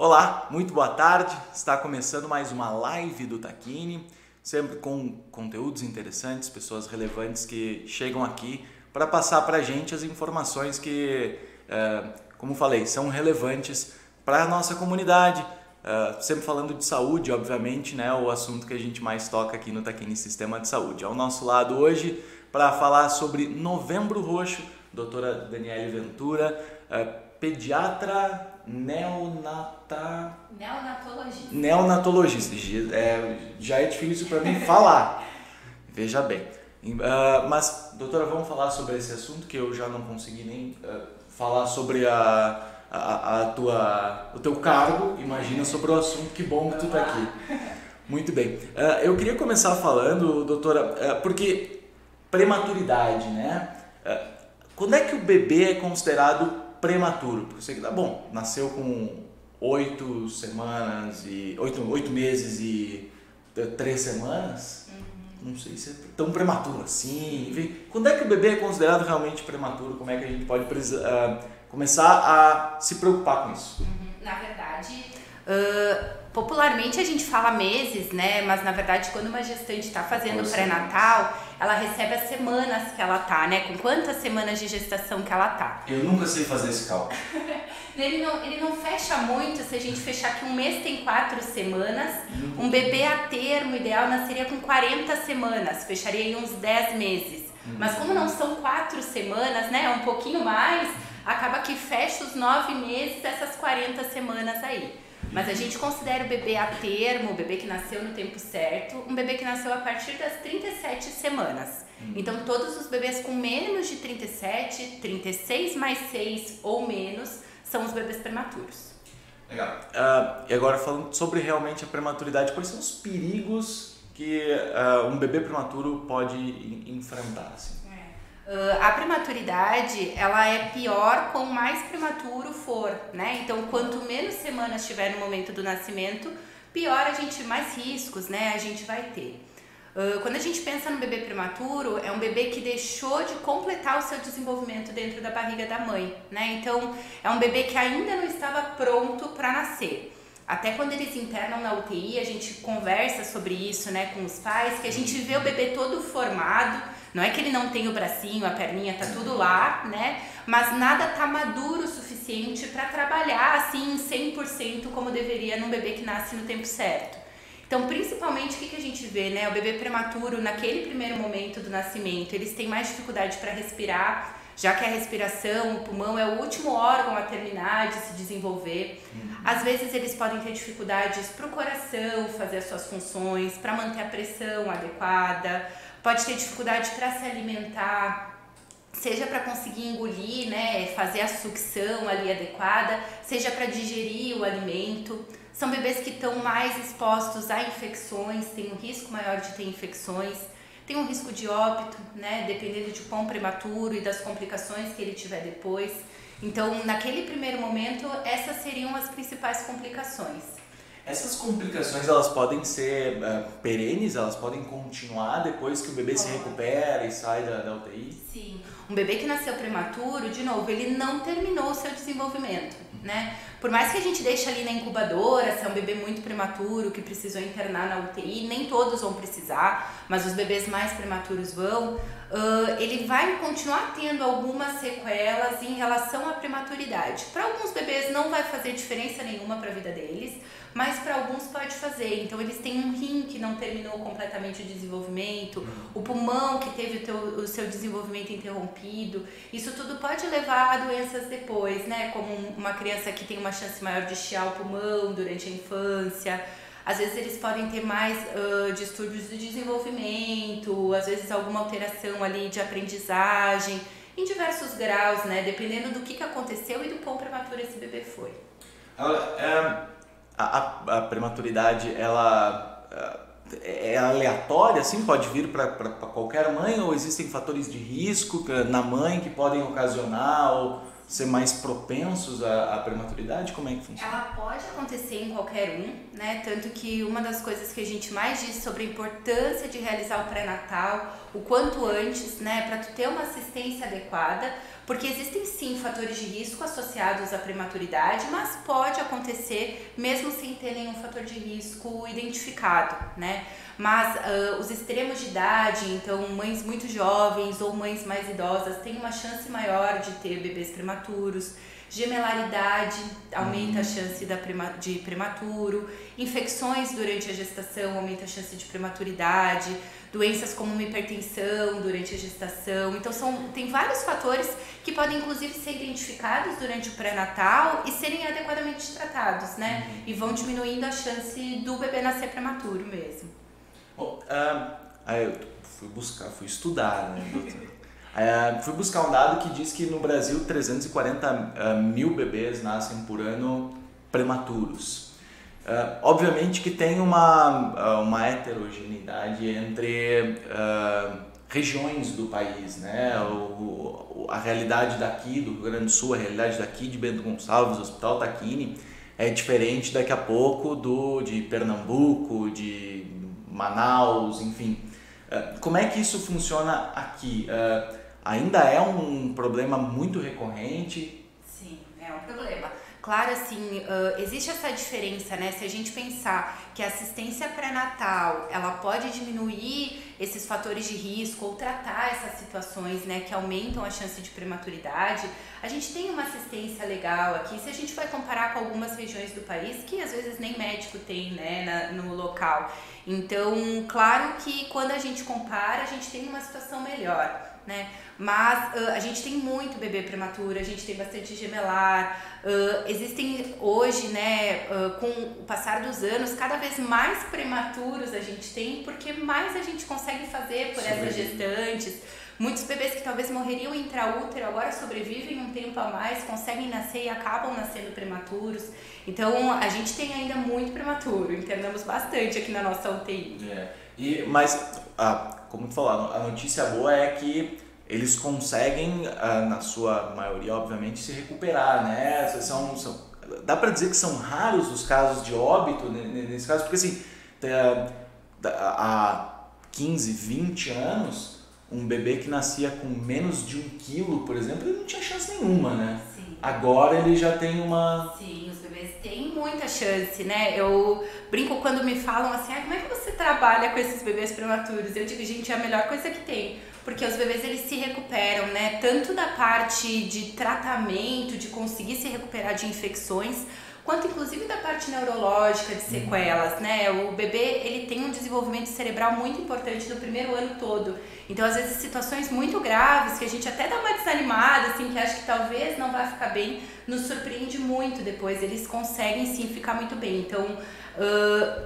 Olá, muito boa tarde. Está começando mais uma live do Taquini, sempre com conteúdos interessantes, pessoas relevantes que chegam aqui para passar para a gente as informações que, como falei, são relevantes para a nossa comunidade. Sempre falando de saúde, obviamente, né? O assunto que a gente mais toca aqui no Taquini Sistema de Saúde. Ao nosso lado hoje, para falar sobre Novembro Roxo, doutora Daniele Ventura, pediatra neonatologista. Já é difícil para mim falar, veja bem. Mas, doutora, vamos falar sobre esse assunto que eu já não consegui nem falar sobre o teu cargo. Imagina sobre o assunto, que bom que tu tá aqui. Muito bem. Eu queria começar falando, doutora, porque prematuridade, né? Quando é que o bebê é considerado prematuro? Porque você nasceu com 8 meses e 3 semanas. Não sei se é tão prematuro assim. Enfim, quando é que o bebê é considerado realmente prematuro? Como é que a gente pode começar a se preocupar com isso? Na verdade, popularmente a gente fala meses, né? Mas na verdade, quando uma gestante está fazendo o pré-natal, ela recebe as semanas que ela tá, né? Com quantas semanas de gestação que ela tá. Eu nunca sei fazer esse cálculo. Ele não fecha muito. Se a gente fechar que um mês tem 4 semanas, um bebê a termo ideal nasceria com 40 semanas, fecharia aí uns 10 meses. Mas como não são 4 semanas, né? É um pouquinho mais, acaba que fecha os 9 meses dessas 40 semanas aí. Mas a gente considera o bebê a termo, o bebê que nasceu no tempo certo, um bebê que nasceu a partir das 37 semanas. Então todos os bebês com menos de 37, 36 mais 6 ou menos, são os bebês prematuros. Legal. E agora falando sobre realmente a prematuridade, quais são os perigos que um bebê prematuro pode enfrentar? Assim? A prematuridade, ela é pior quanto mais prematuro for, né? Então, quanto menos semanas tiver no momento do nascimento, pior mais riscos, né, a gente vai ter. Quando a gente pensa no bebê prematuro, é um bebê que deixou de completar o seu desenvolvimento dentro da barriga da mãe, né? Então, é um bebê que ainda não estava pronto para nascer. Até quando eles internam na UTI, a gente conversa sobre isso, né, com os pais, que a gente vê o bebê todo formado. Não é que ele não tem o bracinho, a perninha, tá tudo lá, né? Mas nada tá maduro o suficiente para trabalhar assim 100% como deveria num bebê que nasce no tempo certo. Então, principalmente, o que a gente vê, né? O bebê prematuro, naquele primeiro momento do nascimento, eles têm mais dificuldade para respirar, já que a respiração, o pulmão é o último órgão a terminar de se desenvolver. Às vezes eles podem ter dificuldades para o coração fazer as suas funções, para manter a pressão adequada, pode ter dificuldade para se alimentar, seja para conseguir engolir, né, fazer a sucção ali adequada, seja para digerir o alimento. São bebês que estão mais expostos a infecções, têm um risco maior de ter infecções, tem um risco de óbito, né, dependendo de quão prematuro e das complicações que ele tiver depois. Então, naquele primeiro momento, essas seriam as principais complicações. Essas complicações, elas podem ser perenes? Elas podem continuar depois que o bebê se recupera e sai da UTI? Sim. Um bebê que nasceu prematuro, de novo, ele não terminou o seu desenvolvimento, né? Por mais que a gente deixe ali na incubadora, se é um bebê muito prematuro que precisou internar na UTI, nem todos vão precisar, mas os bebês mais prematuros vão, ele vai continuar tendo algumas sequelas em relação à prematuridade. Para alguns bebês não vai fazer diferença nenhuma para a vida deles, mas para alguns pode fazer. Então eles têm um rim que não terminou completamente o desenvolvimento, o pulmão que teve o seu desenvolvimento interrompido. Isso tudo pode levar a doenças depois, né? Como uma criança que tem uma chance maior de chiar o pulmão durante a infância. Às vezes eles podem ter mais distúrbios do desenvolvimento, às vezes alguma alteração ali de aprendizagem, em diversos graus, né? Dependendo do que aconteceu e do quão prematuro esse bebê foi. Agora, a prematuridade, ela é aleatória, assim? Pode vir para qualquer mãe, ou existem fatores de risco na mãe que podem ocasionar ou ser mais propensos à prematuridade? Como é que funciona? Ela pode acontecer em qualquer né? Tanto que uma das coisas que a gente mais diz sobre a importância de realizar o pré-natal o quanto antes, né, para tu ter uma assistência adequada, porque existem sim fatores de risco associados à prematuridade, mas pode acontecer mesmo sem ter nenhum fator de risco identificado, né? Mas os extremos de idade, então mães muito jovens ou mães mais idosas têm uma chance maior de ter bebês prematuros. Gemelaridade aumenta a chance de prematuro, infecções durante a gestação aumenta a chance de prematuridade, doenças como uma hipertensão durante a gestação. Então tem vários fatores que podem inclusive ser identificados durante o pré-natal e serem adequadamente tratados, né? E vão diminuindo a chance do bebê nascer prematuro mesmo. Bom, eu fui estudar, né, doutor? Fui buscar um dado que diz que no Brasil 340 mil bebês nascem por ano prematuros. Obviamente que tem uma heterogeneidade entre regiões do país, né? A realidade daqui do Rio Grande do Sul, a realidade daqui de Bento Gonçalves, do Hospital Tacchini, é diferente daqui a pouco de Pernambuco, de Manaus, enfim. Como é que isso funciona aqui? Ainda é um problema muito recorrente? Sim, é um problema. Claro, assim, existe essa diferença, né? Se a gente pensar que a assistência pré-natal, ela pode diminuir esses fatores de risco ou tratar essas situações, né, que aumentam a chance de prematuridade, a gente tem uma assistência legal aqui. Se a gente vai comparar com algumas regiões do país, que às vezes nem médico tem, né, no local. Então, claro que quando a gente compara, a gente tem uma situação melhor, né? Mas a gente tem muito bebê prematuro, a gente tem bastante gemelar, existem hoje, né, com o passar dos anos, cada vez mais prematuros a gente tem, porque mais a gente consegue fazer por essas gestantes. Muitos bebês que talvez morreriam intraútero agora sobrevivem um tempo a mais, conseguem nascer e acabam nascendo prematuros. Então a gente tem ainda muito prematuro, internamos bastante aqui na nossa UTI. Mas, como tu falou, a notícia boa é que eles conseguem, na sua maioria, obviamente, se recuperar, né? Dá para dizer que são raros os casos de óbito nesse caso, porque assim, há 15, 20 anos, um bebê que nascia com menos de 1 quilo, por exemplo, ele não tinha chance nenhuma, né? Sim. Agora ele já tem uma... Sim, os bebês têm muita chance, né? Eu brinco quando me falam assim, como é que você trabalha com esses bebês prematuros? Eu digo, gente, é a melhor coisa que tem. Porque os bebês, eles se recuperam, né? Tanto da parte de tratamento, de conseguir se recuperar de infecções, quanto inclusive da parte neurológica, de sequelas, né? O bebê, ele tem um desenvolvimento cerebral muito importante no primeiro ano todo. Então, às vezes, situações muito graves, que a gente até dá uma desanimada, assim, que acha que talvez não vai ficar bem, nos surpreende muito depois. Eles conseguem, sim, ficar muito bem. Então,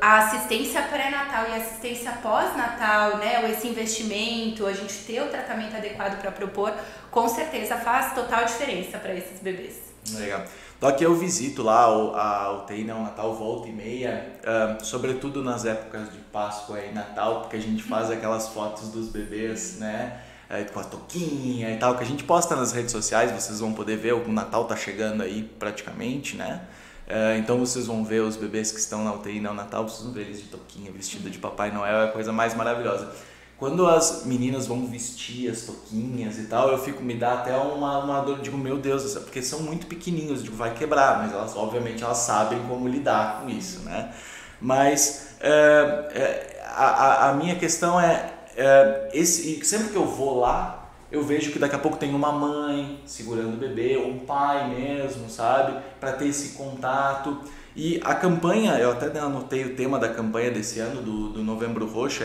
a assistência pré-natal e a assistência pós-natal, né, esse investimento, a gente ter o tratamento adequado para propor, com certeza faz total diferença para esses bebês. Legal. Doc, eu visito lá a UTI neonatal volta e meia, sobretudo nas épocas de Páscoa e Natal, porque a gente faz aquelas fotos dos bebês, né, com a touquinha e tal, que a gente posta nas redes sociais, vocês vão poder ver, o Natal tá chegando aí praticamente, né? Então vocês vão ver os bebês que estão na UTI neonatal, vocês vão ver eles de touquinha, vestida de Papai Noel, é a coisa mais maravilhosa. Quando as meninas vão vestir as touquinhas e tal, me dá até uma dor, digo, meu Deus, porque são muito pequenininhos, digo, vai quebrar, mas elas, obviamente, elas sabem como lidar com isso, né? Mas a minha questão sempre que eu vou lá, eu vejo que daqui a pouco tem uma mãe segurando o bebê, ou um pai mesmo, sabe? Para ter esse contato. E a campanha, eu até anotei o tema da campanha desse ano, do Novembro Roxo,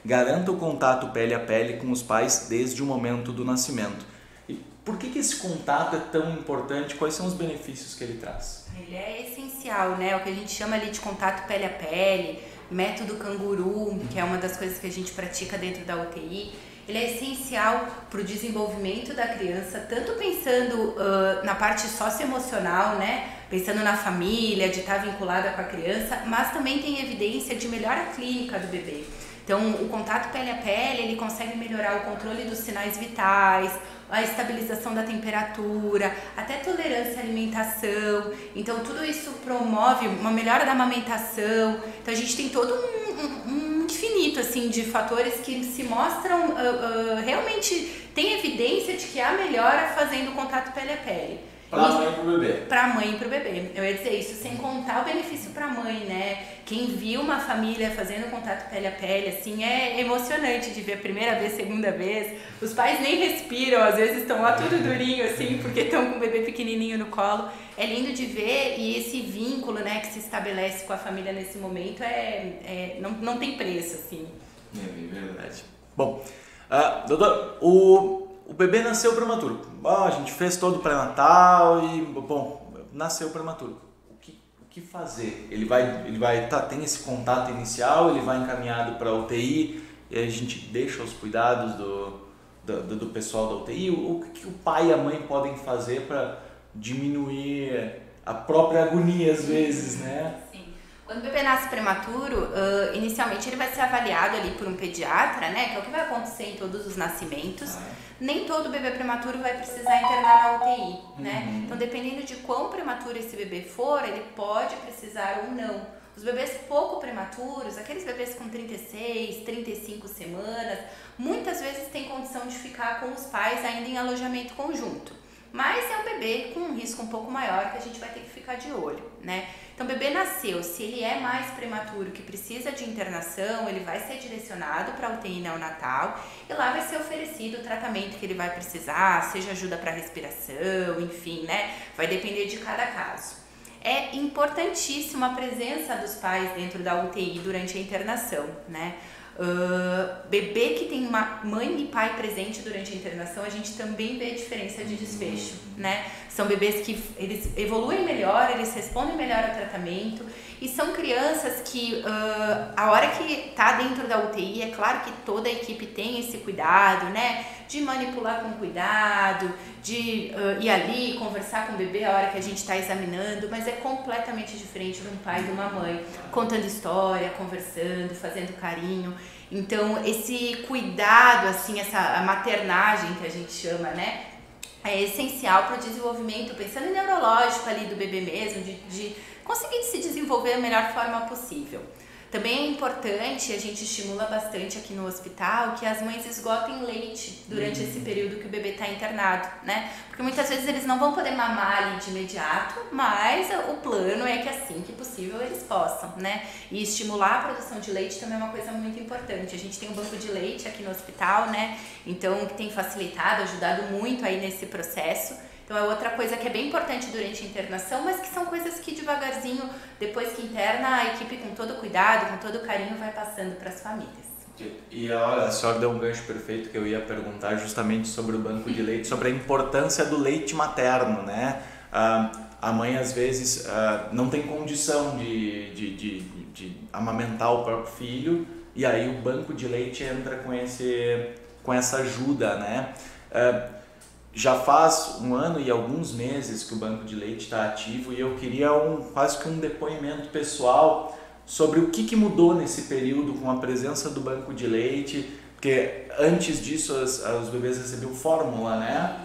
garanta o contato pele a pele com os pais desde o momento do nascimento. E por que esse contato é tão importante? Quais são os benefícios que ele traz? Ele é essencial, né? O que a gente chama ali de contato pele a pele, método canguru, que é uma das coisas que a gente pratica dentro da UTI. Ele é essencial para o desenvolvimento da criança, tanto pensando na parte socioemocional, né? Pensando na família, de estar vinculada com a criança, mas também tem evidência de melhora clínica do bebê. Então, o contato pele a pele, ele consegue melhorar o controle dos sinais vitais, a estabilização da temperatura, até tolerância à alimentação. Então, tudo isso promove uma melhora da amamentação. Então, a gente tem todo um infinito, assim, de fatores que se mostram, realmente tem evidência de que há melhora fazendo contato pele a pele. Para a mãe e para o bebê. Para a mãe e para o bebê. Eu ia dizer isso, sem contar o benefício para a mãe, né? Quem viu uma família fazendo contato pele a pele, assim, é emocionante de ver a primeira vez, segunda vez. Os pais nem respiram, às vezes estão lá tudo durinho, assim, porque estão com o bebê pequenininho no colo. É lindo de ver e esse vínculo, né, que se estabelece com a família nesse momento não tem preço, assim. É verdade. Bom, doutor, o bebê nasceu prematuro. A gente fez todo o pré-natal e, bom, nasceu prematuro. O que fazer? Ele vai tem esse contato inicial, ele vai encaminhado para a UTI e a gente deixa os cuidados do pessoal da UTI. O que o pai e a mãe podem fazer para diminuir a própria agonia às vezes, né? Quando o bebê nasce prematuro, inicialmente ele vai ser avaliado ali por um pediatra, né? Que é o que vai acontecer em todos os nascimentos. Nem todo bebê prematuro vai precisar internar na UTI, né? Então, dependendo de quão prematuro esse bebê for, ele pode precisar ou não. Os bebês pouco prematuros, aqueles bebês com 36, 35 semanas, muitas vezes têm condição de ficar com os pais ainda em alojamento conjunto. Mas é um bebê com um risco um pouco maior que a gente vai ter que ficar de olho, né? Então, o bebê nasceu, se ele é mais prematuro, que precisa de internação, ele vai ser direcionado para a UTI neonatal e lá vai ser oferecido o tratamento que ele vai precisar, seja ajuda para respiração, enfim, né? Vai depender de cada caso. É importantíssima a presença dos pais dentro da UTI durante a internação, né? Bebê que tem uma mãe e pai presente durante a internação, a gente também vê de desfecho, né? São bebês que eles evoluem melhor, eles respondem melhor ao tratamento e são crianças que a hora que tá dentro da UTI, é claro que toda a equipe tem esse cuidado, né? De manipular com cuidado, de ir ali, conversar com o bebê a hora que a gente está examinando, mas é completamente diferente de um pai e de uma mãe, contando história, conversando, fazendo carinho. Então, esse cuidado, assim, a maternagem que a gente chama, né, é essencial para o desenvolvimento, pensando em neurológico ali do bebê mesmo, de conseguir se desenvolver da melhor forma possível. Também é importante, a gente estimula bastante aqui no hospital, que as mães esgotem leite durante esse período que o bebê está internado, né? Porque muitas vezes eles não vão poder mamar ali de imediato, mas o plano é que assim que possível eles possam, né? E estimular a produção de leite também é uma coisa muito importante. A gente tem um banco de leite aqui no hospital, né? Então, que tem facilitado, ajudado muito aí nesse processo. Então é outra coisa que é bem importante durante a internação, mas que são coisas que devagarzinho, depois que interna, a equipe com todo cuidado, com todo carinho, vai passando para as famílias. E olha, a senhora deu um gancho perfeito que eu ia perguntar justamente sobre o banco de leite, sobre a importância do leite materno, né? A mãe às vezes não tem condição de amamentar o próprio filho e aí o banco de leite entra com essa ajuda, né? Já faz 1 ano e alguns meses que o banco de leite está ativo e eu queria quase que um depoimento pessoal sobre o que mudou nesse período com a presença do banco de leite, porque antes disso os bebês recebiam fórmula, né?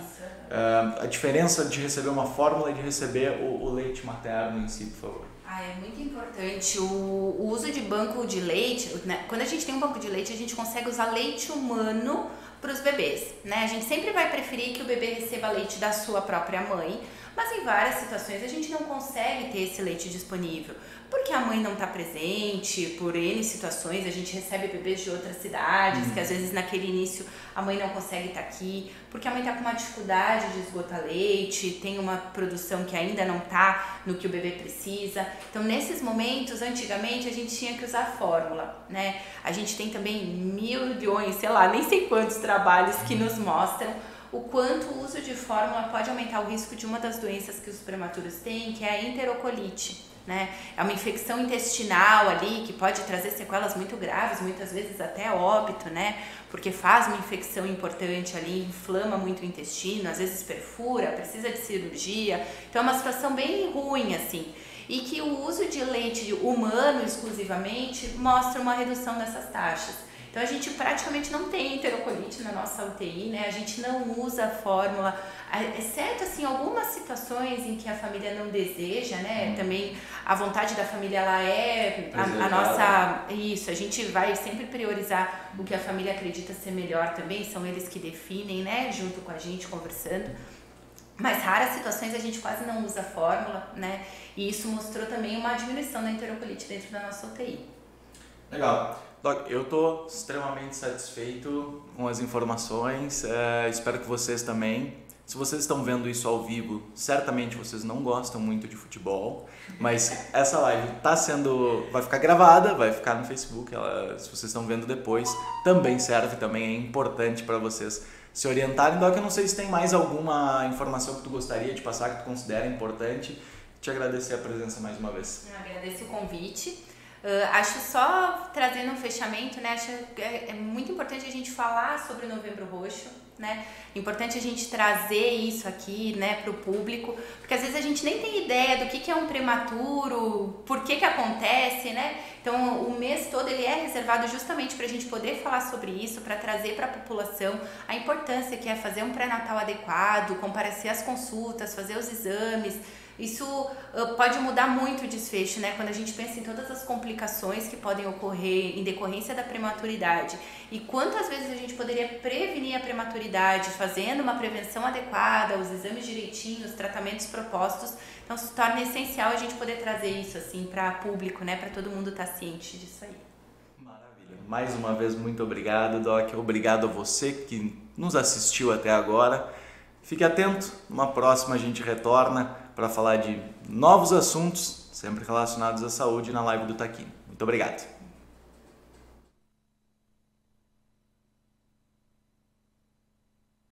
A diferença de receber uma fórmula e de receber o leite materno em si, por favor. É muito importante o uso de banco de leite, né? Quando a gente tem um banco de leite, a gente consegue usar leite humano para os bebês, né? A gente sempre vai preferir que o bebê receba leite da sua própria mãe, mas em várias situações a gente não consegue ter esse leite disponível, porque a mãe não está presente, por N situações, a gente recebe bebês de outras cidades, que às vezes naquele início a mãe não consegue estar aqui, porque a mãe está com uma dificuldade de esgotar leite, tem uma produção que ainda não está no que o bebê precisa. Então, nesses momentos, antigamente, a gente tinha que usar fórmula, né? A gente tem também milhões, sei lá, nem sei quantos trabalhos que nos mostram o quanto o uso de fórmula pode aumentar o risco de uma das doenças que os prematuros têm, que é a enterocolite, né? É uma infecção intestinal ali que pode trazer sequelas muito graves, muitas vezes até óbito, né? Porque faz uma infecção importante ali, inflama muito o intestino, às vezes perfura, precisa de cirurgia. Então é uma situação bem ruim, assim. E que o uso de leite humano exclusivamente mostra uma redução dessas taxas. Então a gente praticamente não tem enterocolite na nossa UTI, né? A gente não usa a fórmula, exceto assim algumas situações em que a família não deseja, né? Também a vontade da família, ela é a nossa, isso, a gente vai sempre priorizar o que a família acredita ser melhor também, são eles que definem, né? Junto com a gente, conversando. Mas raras situações a gente quase não usa a fórmula, né? E isso mostrou também uma diminuição da enterocolite dentro da nossa UTI. Legal. Doc, eu estou extremamente satisfeito com as informações, espero que vocês também. Se vocês estão vendo isso ao vivo, certamente vocês não gostam muito de futebol, mas essa live vai ficar gravada, vai ficar no Facebook, se vocês estão vendo depois, também serve, também é importante para vocês se orientarem. Doc, eu não sei se tem mais alguma informação que tu gostaria de passar, que tu considera importante. Te agradecer a presença mais uma vez. Eu agradeço o convite. Acho só trazendo um fechamento, né? Acho que é muito importante a gente falar sobre o Novembro Roxo, né? Importante a gente trazer isso aqui, né, para o público, porque às vezes a gente nem tem ideia do que é um prematuro, por que acontece, né? Então o mês todo ele é reservado justamente para a gente poder falar sobre isso, para trazer para a população a importância que é fazer um pré-natal adequado, comparecer às consultas, fazer os exames. Isso pode mudar muito o desfecho, né? Quando a gente pensa em todas as complicações que podem ocorrer em decorrência da prematuridade e quantas vezes a gente poderia prevenir a prematuridade fazendo uma prevenção adequada, os exames direitinhos, os tratamentos propostos. Então se torna essencial a gente poder trazer isso assim para público, né? Para todo mundo estar ciente disso aí. Maravilha. Mais uma vez, muito obrigado, Doc. Obrigado a você que nos assistiu até agora. Fique atento, numa próxima a gente retorna para falar de novos assuntos, sempre relacionados à saúde, na live do Taquini. Muito obrigado.